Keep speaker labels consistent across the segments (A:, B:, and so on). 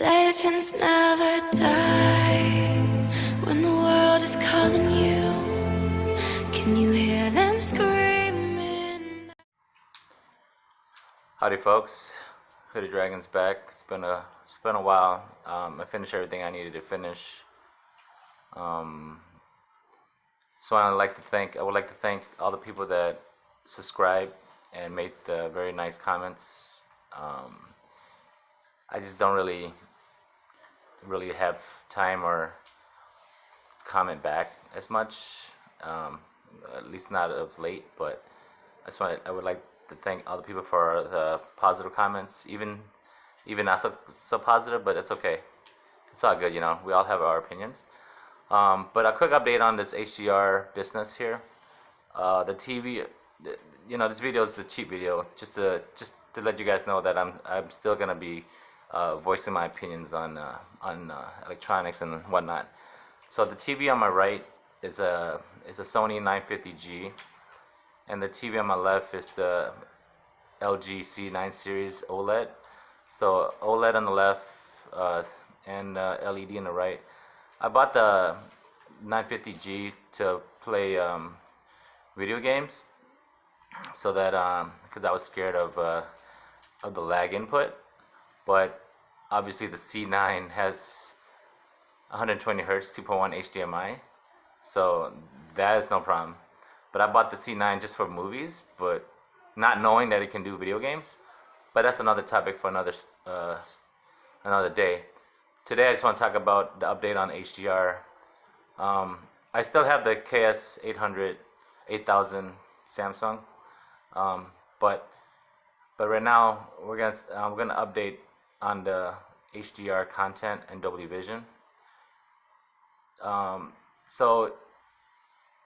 A: Legends never die when the world is calling you. Can you hear them screaming?
B: Howdy folks, Hooded Dragon's back. It's been a while. I finished everything I needed to finish. So I would like to thank all the people that subscribed and made the very nice comments. I just don't really have time or comment back as much, at least not of late. But that's why I would like to thank all the people for the positive comments, even not so positive, but it's okay. It's all good, you know. We all have our opinions. But a quick update on this HDR business here. The TV, you know, this video is a cheap video, just to let you guys know that I'm still gonna be voicing my opinions on electronics and whatnot. So the TV on my right is a SONY X950G, and the TV on my left is the LG C9 series OLED. So OLED on the left and LED on the right. I bought the 950G to play video games, so that because I was scared of the lag input. But obviously the C9 has 120 Hz 2.1 HDMI, so that is no problem. But I bought the C9 just for movies, but not knowing that it can do video games. But that's another topic for another day. Today I just want to talk about the update on HDR. I still have the KS 8000 Samsung, but right now I'm gonna update on the HDR content and Dolby Vision. So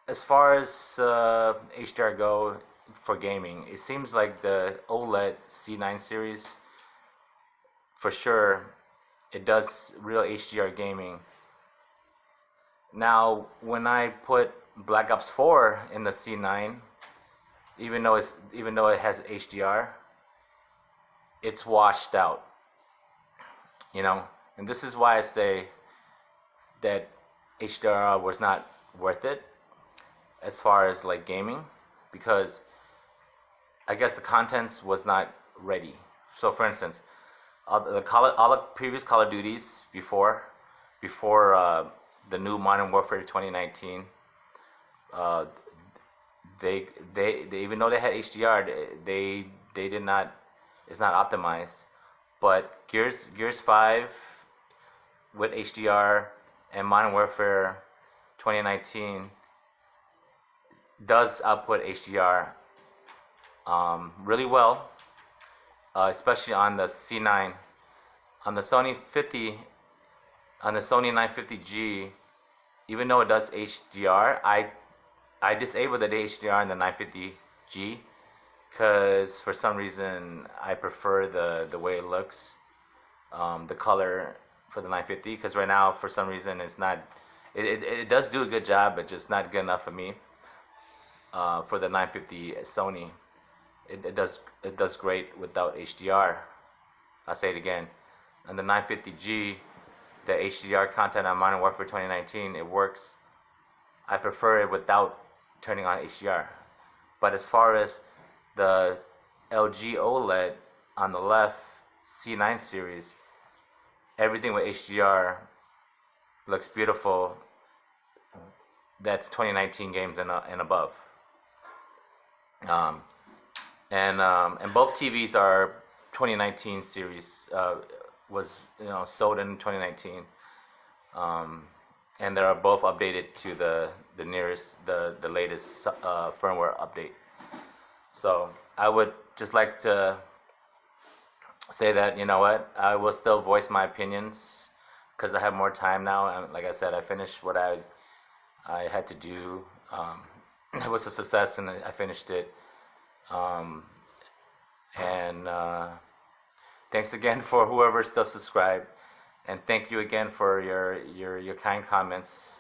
B: as far as HDR go for gaming, it seems like the OLED C9 series, for sure, it does real HDR gaming. Now, when I put Black Ops 4 in the C9, even though it has HDR, it's washed out, you know. And this is why I say that HDR was not worth it as far as like gaming, because I guess the contents was not ready. So for instance, all the previous Call of Duties before the new Modern Warfare 2019, they even though they had HDR, they did not. It's not optimized. But Gears 5 with HDR and Modern Warfare 2019 does output HDR really well, especially on the C9. On the Sony X950G, even though it does HDR, I disabled the HDR in the 950G because for some reason I prefer the way it looks, the color for the 950. Because right now, for some reason, it's not. It does do a good job, but just not good enough for me. For the 950 Sony, it does great without HDR. I'll say it again. On the 950G, the HDR content on Modern Warfare 2019, it works. I prefer it without turning on HDR. But as far as the LG OLED on the left, C9 series, everything with HDR looks beautiful. That's 2019 games and above. And both TVs are 2019 series. Was sold in 2019, and they are both updated to the latest firmware update. So I would just like to say that, you know what, I will still voice my opinions because I have more time now. And like I said, I finished what I had to do. It was a success, and I finished it. Thanks again for whoever still subscribed, and thank you again for your kind comments.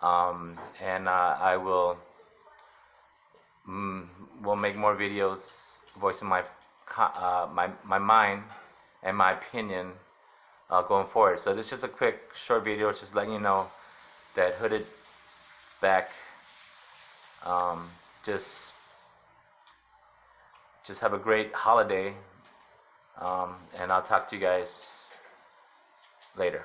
B: I will make more videos voicing my mind and my opinion going forward. So this is just a quick short video, just letting you know that Hooded is back. Just have a great holiday, and I'll talk to you guys later.